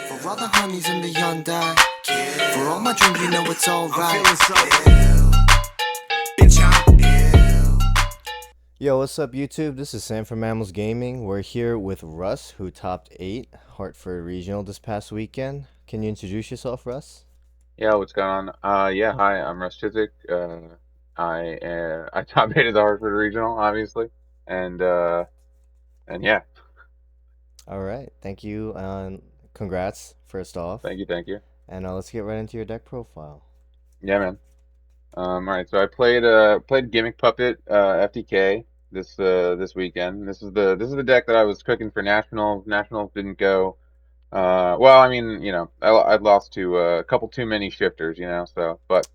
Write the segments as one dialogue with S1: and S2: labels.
S1: For all the honeys in the Hyundai. For all my dreams, you know it's alright. Bitch, I'm
S2: Yo, what's up, YouTube? This is Sam from Mammals Gaming. We're here with Russ, who topped 8 Hartford Regional this past weekend. Can you introduce yourself, Russ?
S3: Yeah, what's going on? Yeah, hi, I'm Russ Chizek. I top eight at the Hartford Regional, obviously, and uh, and yeah,
S2: All right, thank you, and congrats, first off.
S3: thank you.
S2: And let's get right into your deck profile.
S3: Yeah, man. All right, so I played Gimmick Puppet FTK this weekend. This is the deck that I was cooking for nationals. Nationals didn't go. Well, I mean, I lost to a couple too many shifters, So, but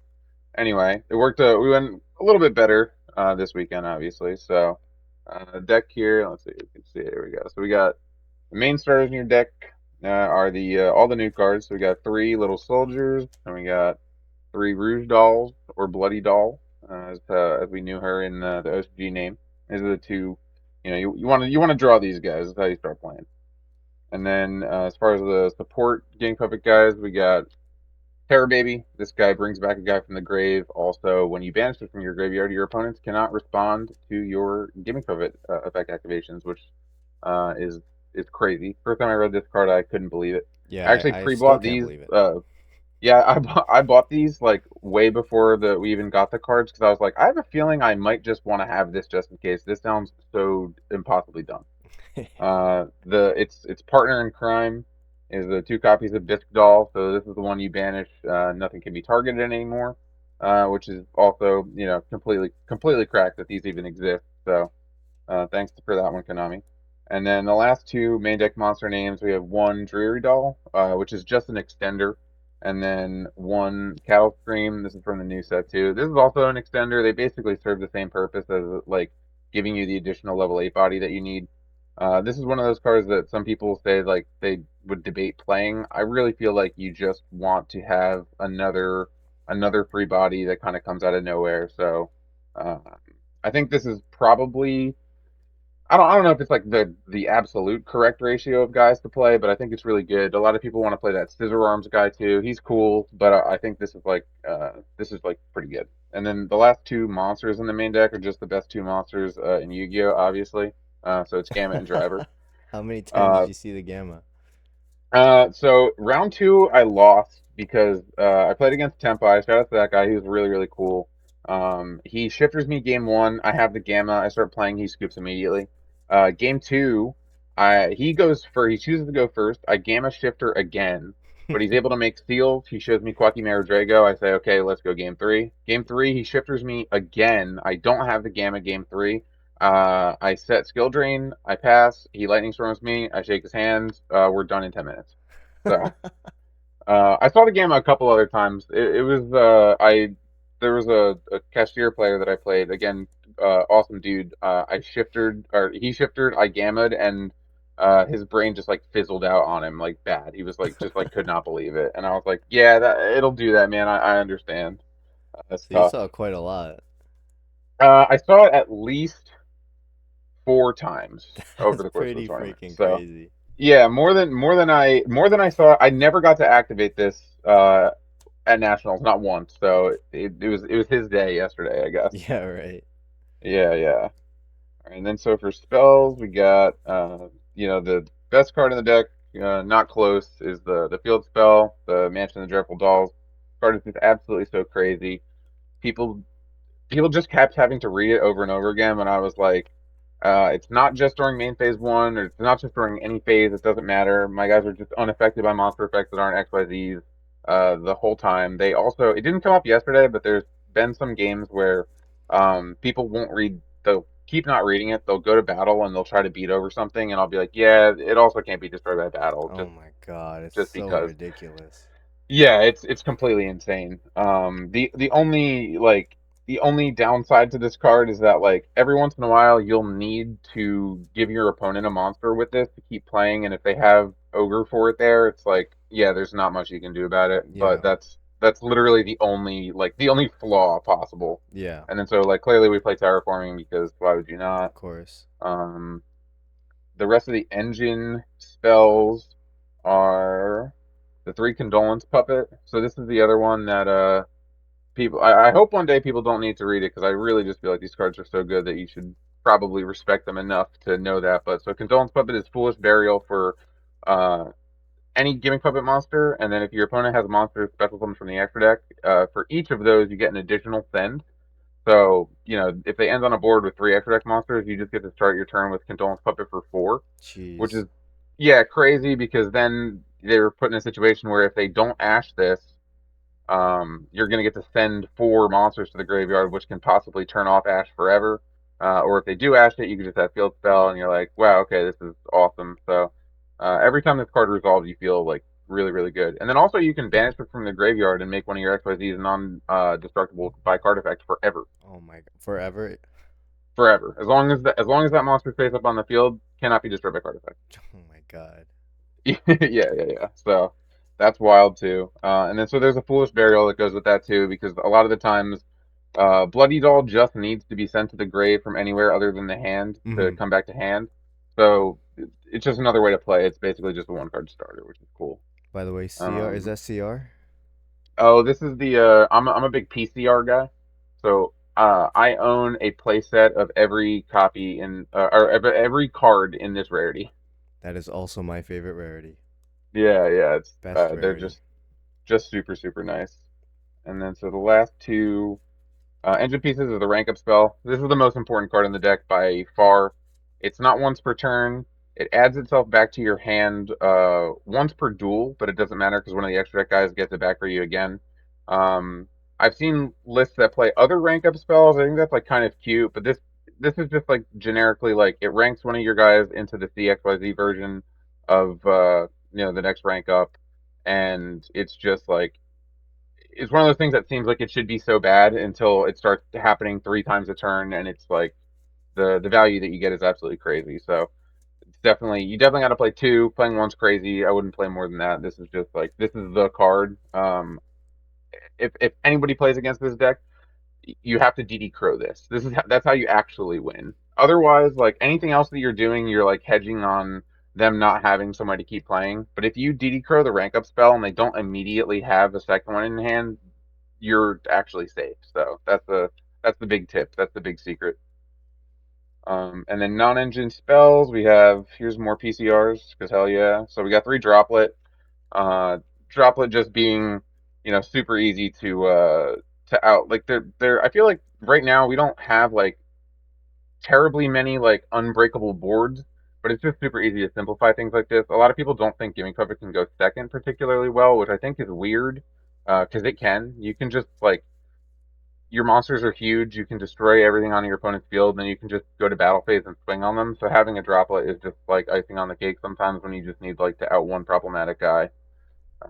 S3: anyway, it worked. We went a little bit better this weekend, obviously. So, deck here. Let's see. You can see it. Here we go. So we got the main starters in your deck are the all the new cards. So we got three little soldiers, and we got three Rouge Dolls or Bloody Doll, as we knew her in the OCG name. These are the two. You want to draw these guys. That's how you start playing. And then as far as the support Gang Puppet guys, we got Terror Baby. This guy brings back a guy from the grave. Also, when you banish it from your graveyard, your opponents cannot respond to your Gimmick Puppet effect activations, which is crazy. First time I read this card, I couldn't believe it. I
S2: Yeah,
S3: actually
S2: I still
S3: pre-bought
S2: can't
S3: these.
S2: believe it.
S3: Yeah, I bought these like way before we even got the cards because I was like, I have a feeling I might just want to have this just in case. This sounds so impossibly dumb. Its partner in crime is the two copies of Bisque Doll. So this is the one you banish. Nothing can be targeted anymore, which is also completely cracked that these even exist. So thanks for that one, Konami. And then the last two main deck monster names, we have one Dreary Doll, which is just an extender, and then one Cattle Scream. This is from the new set too. This is also an extender. They basically serve the same purpose as like giving you the additional level 8 body that you need. This is one of those cards that some people say like they would debate playing. I really feel like you just want to have another free body that kind of comes out of nowhere. So uh, I think this is probably I don't know if it's like the absolute correct ratio of guys to play, but I think it's really good. A lot of people want to play that Scissor Arms guy too. He's cool, but I think this is like pretty good. And then the last two monsters in the main deck are just the best two monsters in Yu-Gi-Oh, obviously. So it's Gamma and Driver.
S2: How many times did
S3: Uh,
S2: you see the gamma?
S3: so round two I lost because I played against Tempai. Shout out to that guy. He was really really cool. He shifters me game one. I have the Gamma. I start playing. He scoops immediately. Game two, he chooses to go first. I Gamma shifter again, but he's able to make seals. He shows me Quacky Drago. I say okay, let's go game three. Game three, he shifters me again. I don't have the Gamma game three. I set skill drain. I pass. He lightning storms me. I shake his hand. We're done in 10 minutes. So I saw the game a couple other times. It was I there was a cashier player that I played again. Awesome dude. I shifted or he shifted. I gammed and his brain just like fizzled out on him like bad. He was like just like could not believe it. And I was like, yeah, it'll do that, man. I understand. That's
S2: So you
S3: tough.
S2: saw quite a lot.
S3: I saw it at least 4 times over
S2: That's
S3: the course of the
S2: pretty
S3: tournament.
S2: freaking
S3: So
S2: crazy.
S3: yeah, more than I saw. I never got to activate this at nationals, not once. So it was his day yesterday, I guess.
S2: Yeah, right.
S3: Yeah, yeah. And then so for spells, we got the best card in the deck, not close, is the field spell, the Mansion of the Dreadful Dolls. Card is just absolutely so crazy. People people just kept having to read it over and over again, and I was like, it's not just during main phase one, or it's not just during any phase. It doesn't matter. My guys are just unaffected by monster effects that aren't XYZs the whole time. It didn't come up yesterday, but there's been some games where people won't read. They'll keep not reading it. They'll go to battle and they'll try to beat over something, and I'll be like, yeah, it also can't be destroyed by battle,
S2: Oh my God, it's
S3: just
S2: so
S3: because.
S2: ridiculous.
S3: Yeah, it's completely insane. The only downside to this card is that like every once in a while you'll need to give your opponent a monster with this to keep playing, and if they have ogre for it there, it's like yeah, there's not much you can do about it. But
S2: Yeah,
S3: that's literally the only flaw possible.
S2: yeah,
S3: And then so like clearly we play terraforming because why would you
S2: of
S3: not?
S2: course.
S3: Um, the rest of the engine spells are. 3 Condolence Puppet. So this is the other one that people. I hope one day people don't need to read it because I really just feel like these cards are so good that you should probably respect them enough to know that. But so Condolence Puppet is Foolish Burial for uh, any Gimmick Puppet monster, and then if your opponent has a monster special summon from the extra deck, for each of those you get an additional send. So, if they end on a board with 3 extra deck monsters, you just get to start your turn with Condolence Puppet for 4, which
S2: Jeez.
S3: is, yeah, crazy because then they were put in a situation where if they don't ash this, you're going to get to send 4 monsters to the graveyard, which can possibly turn off Ash forever. Or if they do Ash it, you can just have Field Spell, and you're like, wow, okay, this is awesome. So every time this card resolves, you feel like really, really good. And then also you can banish it from the graveyard and make one of your XYZs non-destructible by card effect forever.
S2: Oh my god. Forever.
S3: Forever. As long as that monster's face up on the field, cannot be destroyed by card effect.
S2: Oh my god.
S3: Yeah. So that's wild too. And then so there's a Foolish Burial that goes with that too, because a lot of the times, Bloody Doll just needs to be sent to the grave from anywhere other than the hand to
S2: Mm-hmm.
S3: come back to hand. So it's just another way to play. It's basically just a 1 card starter, which is cool.
S2: By the way, CR, is
S3: Um,
S2: that CR?
S3: oh, this is the I'm a big PCR guy, so I own a playset of every copy in or every card in this rarity.
S2: That is also my favorite rarity.
S3: Yeah, it's
S2: Best
S3: they're
S2: rarity.
S3: just super super nice. And then so the last 2 engine pieces is the rank up spell. This is the most important card in the deck by far. It's not once per turn. It adds itself back to your hand once per duel, but it doesn't matter because one of the extra deck guys gets it back for you again. Um, I've seen lists that play other rank up spells. I think that's like kind of cute, but this is just like generically like it ranks one of your guys into the CXYZ version of the next rank up, and it's just like it's one of those things that seems like it should be so bad until it starts happening 3 times a turn, and it's like the value that you get is absolutely crazy. So it's definitely you definitely got to play 2. Playing one's crazy. I wouldn't play more than that. This is just like this is the card. If anybody plays against this deck, you have to DD Crow this. That's how you actually win. Otherwise, like anything else that you're doing, you're like hedging on them not having somebody to keep playing. But if you DD Crow the rank up spell and they don't immediately have a second one in hand, you're actually safe. So that's the big tip. That's the big secret. And then non-engine spells, we have here's more PCRs because hell yeah. So we got 3 Droplet. Uh, Droplet just being super easy to out. Like they're I feel like right now we don't have like terribly many like unbreakable boards, but it's just super easy to simplify things like this. A lot of people don't think Gimmick Puppet can go second particularly well, which I think is weird because it can. You can just like your monsters are huge. You can destroy everything on your opponent's field, and then you can just go to battle phase and swing on them. So having a droplet is just like icing on the cake sometimes when you just need like to out one problematic guy.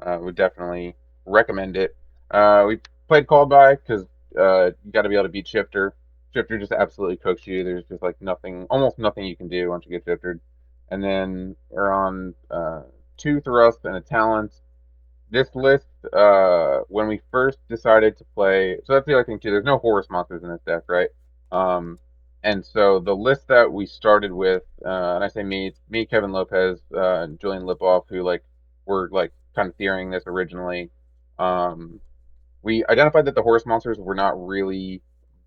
S3: Would definitely recommend it. We played Called By because you got to be able to beat Shifter. Shifter just absolutely cooks you. There's just like nothing, almost nothing you can do once you get Shifted. And then we're on 2 Thrust and a Talent. This list, when we first decided to play, so that's the other thing too. There's no Horus monsters in this deck, right? Um, and so the list that we started with, and I say me, Kevin Lopez, and Julian Lipoff, who like were like kind of theorying this originally. Um, we identified that the horse monsters were not really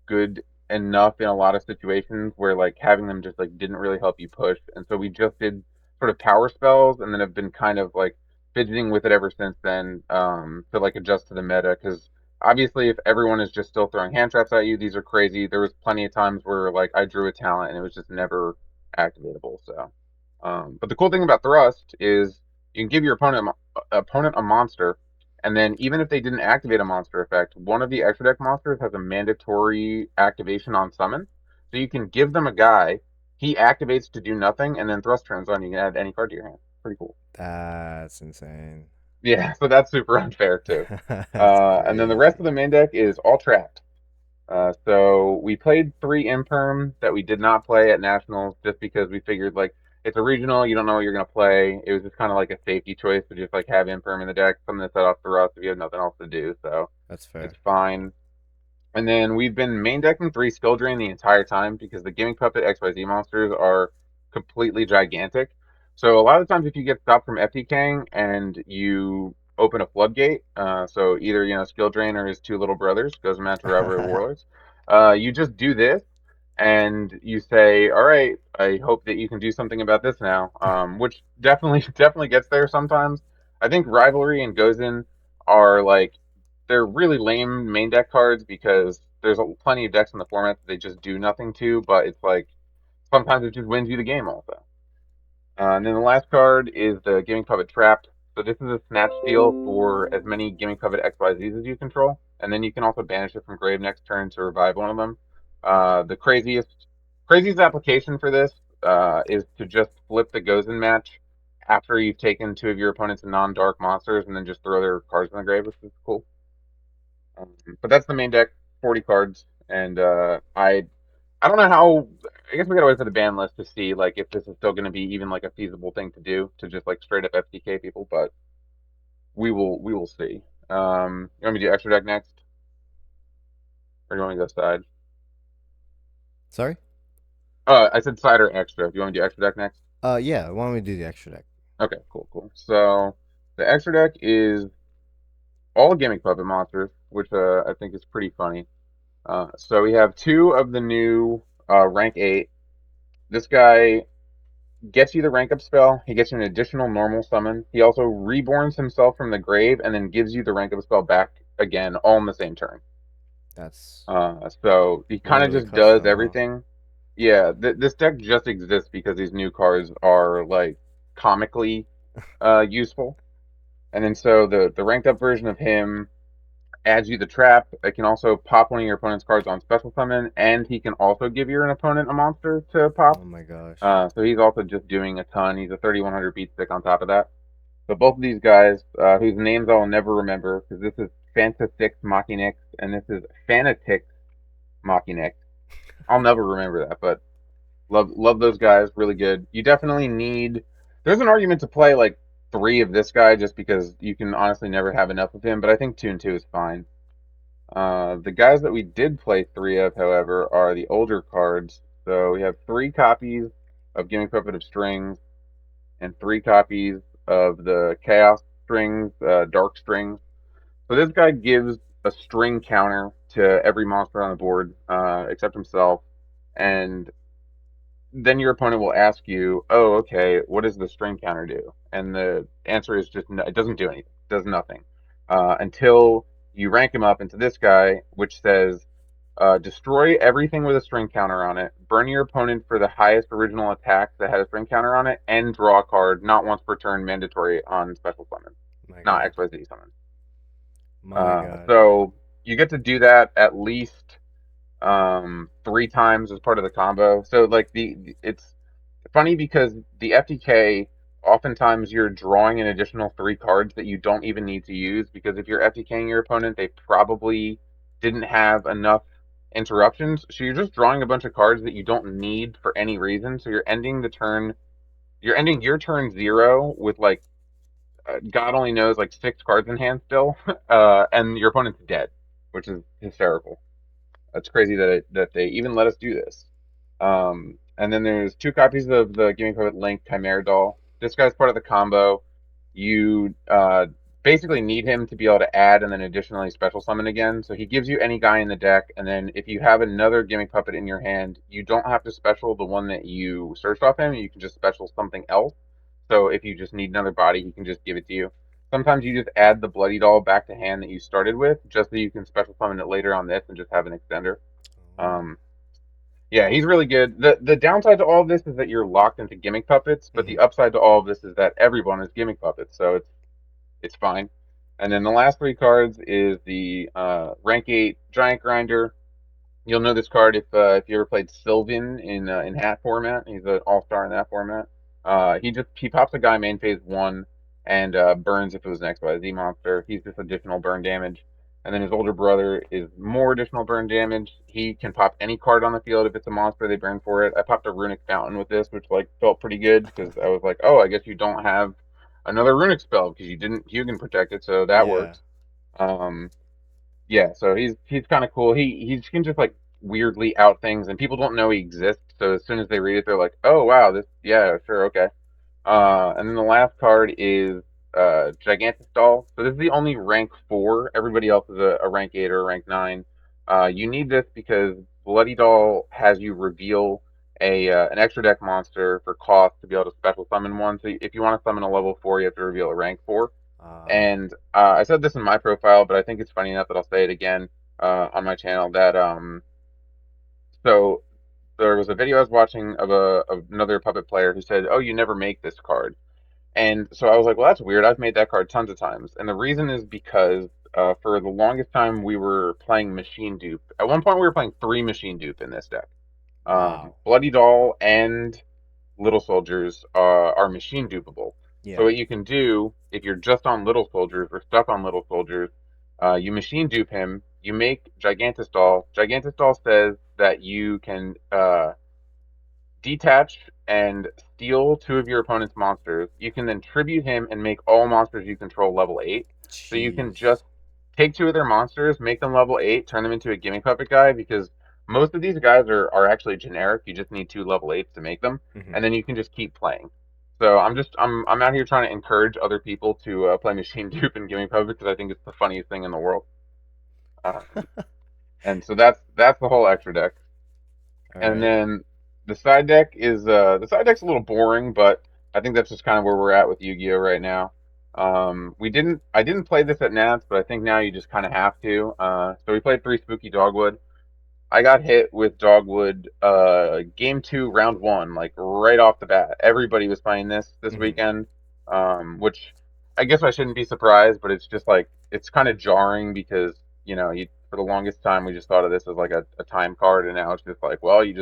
S3: good enough in a lot of situations where like having them just like didn't really help you push, and so we just did sort of power spells, and then have been kind of like fidgeting with it ever since then to like adjust to the meta because obviously if everyone is just still throwing hand traps at you, these are crazy. There was plenty of times where like I drew a talent and it was just never activatable. So but the cool thing about thrust is you can give your opponent a monster, and then even if they didn't activate a monster effect, one of the extra deck monsters has a mandatory activation on summon. So you can give them a guy, he activates to do nothing, and then thrust turns on. You can add any card to your hand. Pretty cool.
S2: That's insane.
S3: Yeah, so that's super unfair too.
S2: That's
S3: And then the rest
S2: crazy.
S3: of the main deck is all trapped. So we played 3 Imperm that we did not play at Nationals just because we figured like it's a regional, you don't know what you're gonna play. It was just kind of like a safety choice to just like have Imperm in the deck, something to set off the rust if you have nothing else to do. So
S2: That's
S3: it's
S2: fair.
S3: fine. And then we've been main decking 3 Skill Drain the entire time because the Gimmick Puppet XYZ monsters are completely gigantic. So a lot of times if you get stopped from FTKing and you open a floodgate. So either Skill Drain or his two little brothers, goes match Rivalry Warlords. You just do this, and you say, "All right, I hope that you can do something about this now," which definitely definitely gets there sometimes. I think Rivalry and Gozen are like they're really lame main deck cards because there's plenty of decks in the format that they just do nothing to, but it's like sometimes it just wins you the game also. And then the last card is the Gimmick Puppet Trapped. So this is a snatch steal for as many Gimmick Puppet XYZs as you control, and then you can also banish it from grave next turn to revive one of them. The craziest application for this is to just flip the Gozen match after you've taken two of your opponent's non-dark monsters, and then just throw their cards in the grave, which is cool. But that's the main deck, 40 cards, and I don't know how. I guess we gotta wait for the ban list to see like if this is still going to be even like a feasible thing to do to just like straight up FTK people, but we will see. You want me to do extra deck next, or do you want me to go side?
S2: Sorry?
S3: I said side or extra. Do you want me to do extra deck next?
S2: Yeah, why don't we do the extra deck?
S3: Okay, cool. So the extra deck is all Gimmick Puppet monsters, which I think is pretty funny. So we have two of the new rank 8. This guy gets you the rank up spell. He gets you an additional normal summon. He also reborns himself from the grave and then gives you the rank up spell back again, all in the same turn.
S2: That's
S3: So he kind of
S2: literally
S3: just does
S2: custom, huh?
S3: everything. Yeah, this deck just exists because these new cards are like comically useful. And then so the ranked up version of him adds you the trap. It can also pop one of your opponent's cards on special summon, and he can also give your opponent a monster to
S2: Oh
S3: pop.
S2: my gosh.
S3: So he's also just doing a ton. He's a 3100 beat stick on top of that. So both of these guys, whose names I'll never remember, because this is Fantasix Machinix and this is Fanatix Machinix. I'll never remember that, but love those guys. Really good. You definitely need. There's an argument to play like 3 of this guy just because you can honestly never have enough of him, but I think 2 and 2 is fine. The guys that we did play 3 of, however, are the older cards. So we have 3 copies of Gimmick Puppet of Strings and 3 copies of the Chaos Strings, Dark Strings. So this guy gives a string counter to every monster on the board except himself, and then your opponent will ask you, "Oh, okay, what does the string counter do?" And the answer is just no, it doesn't do anything, it does nothing until you rank him up into this guy, which says destroy everything with a string counter on it. Burn your opponent for the highest original attack that had a string counter on it, and draw a card not once per turn, mandatory on special summon,
S2: My
S3: not
S2: god.
S3: XYZ summon.
S2: My god.
S3: So you get to do that at least 3 times as part of the combo. So like it's funny because the FTK oftentimes you're drawing an additional 3 cards that you don't even need to use because if you're FTKing your opponent, they probably didn't have enough interruptions. So you're just drawing a bunch of cards that you don't need for any reason. So you're ending your turn 0 with like God only knows like 6 cards in hand still, and your opponent's dead, which is hysterical. That's crazy that they even let us do this. And then there's 2 copies of the Gimmick Puppet Link Chimera Doll. This guy's part of the combo. You basically need him to be able to add and then additionally special summon again. So he gives you any guy in the deck, and then if you have another Gimmick Puppet in your hand, you don't have to special the one that you searched off him. You can just special something else. So if you just need another body, he can just give it to you. Sometimes you just add the Bloody Doll back to hand that you started with, just so you can special summon it later on this and just have an extender.
S2: Oh.
S3: Um, yeah, he's really good. The downside to all of this is that you're locked into gimmick puppets, but
S2: Hmm.
S3: the upside to all of this is that everyone is gimmick puppets, so it's fine. And then the last 3 cards is the rank 8 giant grinder. You'll know this card if you ever played Sylvan in hat format. He's an all star in that format. He pops a guy main phase 1 and burns if it was an XYZ monster. He's just additional burn damage. And then his older brother is more additional burn damage. He can pop any card on the field if it's a monster. They burn for it. I popped a runic fountain with this, which like felt pretty good because I was like, oh, I guess you don't have another runic spell because you didn't Hugin protect it, so that
S2: Yeah.
S3: works. Um, yeah, so he's kind of cool. He can just like weirdly out things, and people don't know he exists. So as soon as they read it, they're like, "Oh wow, this yeah, sure, okay." And then the last card is Gigantic Doll. So this is the only rank 4. Everybody else is a rank 8 or a rank 9. You need this because Bloody Doll has you reveal an extra deck monster for cost to be able to special summon one. So if you want to summon a level 4, you have to reveal a rank 4.
S2: Uh,
S3: And I said this in my profile, but I think it's funny enough that I'll say it again on my channel. That so there was a video I was watching of another puppet player who said, "Oh, you never make this card." And so I was like, well, that's weird. I've made that card tons of times. And the reason is because for the longest time we were playing Machine Dupe. At one point, we were playing 3 Machine Dupe in this deck.
S2: wow.
S3: Bloody Doll and Little Soldiers are Machine Dupeable. So
S2: Yeah.
S3: what you can do if you're just on Little Soldiers or stuck on Little Soldiers, you Machine Dupe him. You make Gigantus Doll. Gigantus Doll says that you can detach and steal 2 of your opponent's monsters. You can then tribute him and make all monsters you control level 8. So you can
S2: Jeez.
S3: just take 2 of their monsters, make them level 8, turn them into a Gimmick Puppet guy because most of these guys are actually generic. You just need 2 level 8s to make them,
S2: Hmm.
S3: and then you can just keep playing. So I'm out here trying to encourage other people to play Machine Dupe and Gimmick Puppet because I think it's the funniest thing in the world. And so that's the whole extra deck.
S2: All
S3: And
S2: right.
S3: then the side deck's a little boring, but I think that's just kind of where we're at with Yu-Gi-Oh right now. We didn't I didn't play this at Nats, but I think now you just kind of have to. So we played 3 Spooky Dogwood. I got hit with Dogwood game 2 round 1 like right off the bat. Everybody was playing this
S2: Hmm.
S3: weekend, which I guess I shouldn't be surprised, but it's just like it's kind of jarring because for the longest time we just thought of this as like a time card, and now it's just like, well, you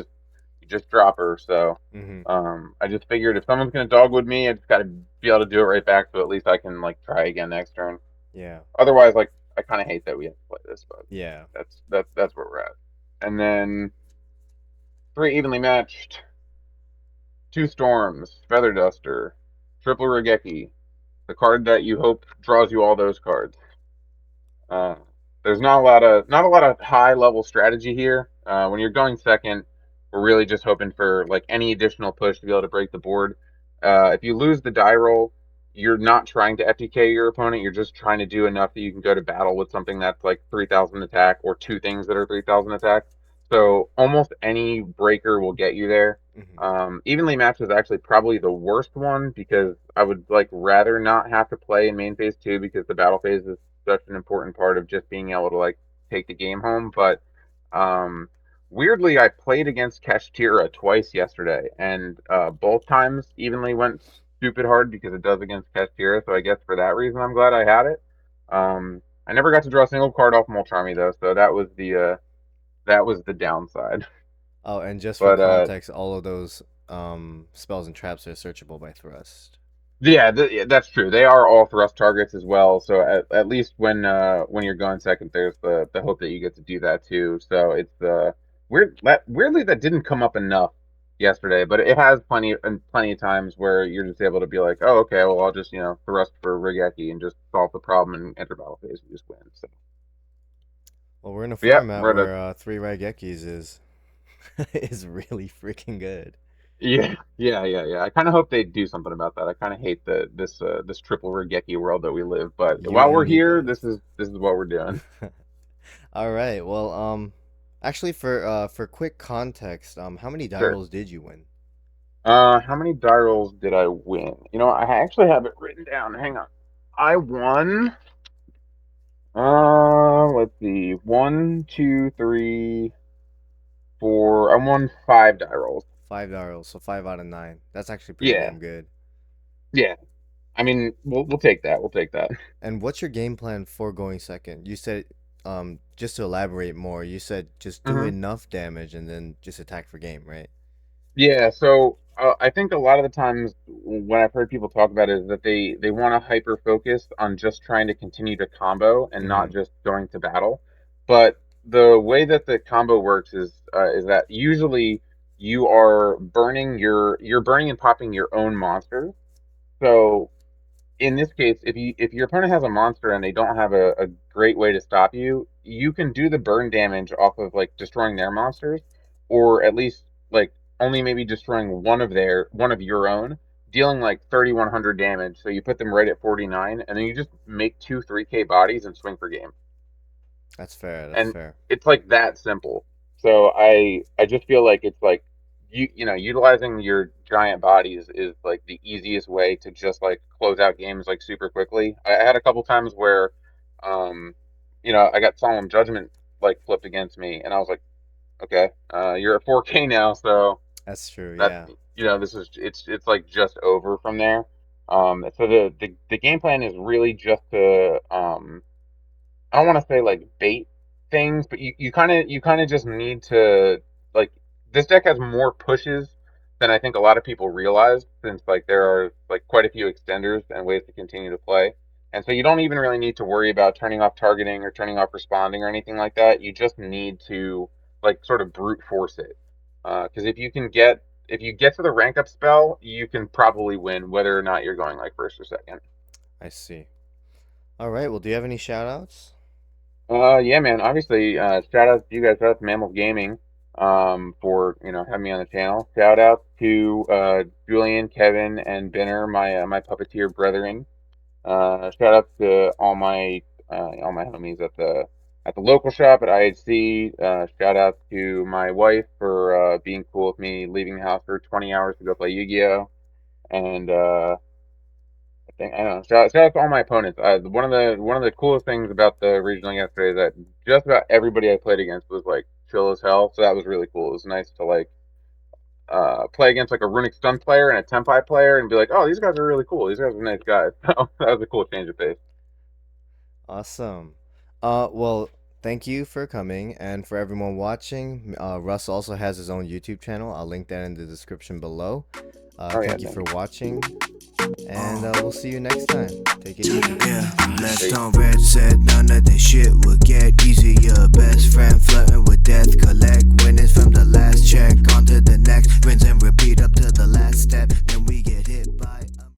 S3: just drop her. So
S2: Hmm.
S3: I just figured if someone's gonna Dogwood me, I just got to be able to do it right back, so at least I can like try again next turn.
S2: Yeah.
S3: Otherwise, like I kind of hate that we have to play this, but
S2: Yeah.
S3: that's where we're at. And then 3 evenly matched, 2 storms, feather duster, triple regeki, the card that you hope draws you all those cards. Uh, there's not a lot of high level strategy here. When you're going second, we're really just hoping for like any additional push to be able to break the board. If you lose the die roll, you're not trying to FTK your opponent. You're just trying to do enough that you can go to battle with something that's like 3,000 attack or 2 things that are 3,000 attack. So almost any breaker will get you there.
S2: Hmm.
S3: Evenly matched is actually probably the worst one because I would like rather not have to play in main phase 2 because the battle phase is such an important part of just being able to like take the game home. But um, weirdly, I played against Kashtira twice yesterday, and both times evenly went stupid hard because it does against Kashtira. So I guess for that reason, I'm glad I had it. I never got to draw a single card off Molcharmy though, so that was the downside.
S2: Oh, and just for
S3: But
S2: context, all of those spells and traps are searchable by thrust.
S3: yeah, that's true. They are all thrust targets as well. So at least when you're going second, there's the hope that you get to do that too. So it's weirdly that didn't come up enough yesterday, but it has plenty of times where you're just able to be like, oh, okay, well, I'll just thrust for Rigeki and just solve the problem and enter battle phase and just win. So
S2: Well, we're in a
S3: yeah,
S2: format
S3: we're at a
S2: where 3 Raigekis is is really freaking good.
S3: yeah. I kind of hope they do something about that. I kind of hate this triple Rigeki world that we live, but
S2: You
S3: while
S2: and
S3: we're
S2: me
S3: here,
S2: both.
S3: this is what we're doing.
S2: All right. Well, actually, for quick context, how many die
S3: Sure.
S2: rolls did you win?
S3: How many die rolls did I win? I actually have it written down. Hang on. I won. Let's see. One, two, three, four. I won 5 die rolls.
S2: 5 die rolls, so 5 out of 9. That's actually pretty
S3: Yeah,
S2: damn good.
S3: yeah. I mean, we'll take that. We'll take that.
S2: And what's your game plan for going second? You said, just to elaborate more, you said just do
S3: hmm
S2: enough damage and then just attack for game, right?
S3: Yeah, so I think a lot of the times when I've heard people talk about it is that they want to hyper focus on just trying to continue to combo and not
S2: Mm-hmm.
S3: just going to battle. But the way that the combo works is that usually you're burning and popping your own monsters. So in this case, if your opponent has a monster and they don't have a great way to stop you, you can do the burn damage off of like destroying their monsters, or at least like only maybe destroying one of your own. dealing like 3,100 damage. So you put them right at 49, and then you just make 2 3K bodies and swing for game.
S2: That's fair. That's
S3: And
S2: fair.
S3: it's like that simple. So I just feel like it's like utilizing your giant bodies is like the easiest way to just like close out games like super quickly. I had a couple times where, um, I got Solemn Judgment like flipped against me, and I was like, okay, you're at 4K now, so
S2: That's true.
S3: that
S2: Yeah.
S3: this is it's like just over from there. So the game plan is really just to I don't want to say like bait things, but you kind of just need to like this deck has more pushes than I think a lot of people realize, since like there are like quite a few extenders and ways to continue to play. And so you don't even really need to worry about turning off targeting or turning off responding or anything like that. You just need to like sort of brute force it. Because if you get to the rank up spell, you can probably win whether or not you're going like first or second.
S2: I see. All right. Well, do you have any shout outs?
S3: Yeah, man. Obviously, shout out to you guys. Shout out to Mammals Gaming, for having me on the channel. Shout out to Julian, Kevin, and Benner, my puppeteer brethren. Shout out to all my homies at the local shop at IHC. Shout out to my wife for being cool with me leaving the house for 20 hours to go play Yu-Gi-Oh! And I don't know. Shout out to all my opponents. One of the coolest things about the regional yesterday is that just about everybody I played against was like chill as hell. So that was really cool. It was nice to like play against like a runic stun player and a tempi player and be like, oh, these guys are really cool. These guys are nice guys. So that was a cool change of pace.
S2: Awesome. Well, thank you for coming, and for everyone watching. Russ also has his own YouTube channel. I'll link that in the description below.
S3: Oh yeah,
S2: Thank you
S3: man.
S2: for watching, and we'll see you next time. Take it easy.
S1: Yeah, left on red said none of this shit will get easier. Best friend flirting with death, collect winnings from the last check. On to the next, rinse and repeat up to the last step.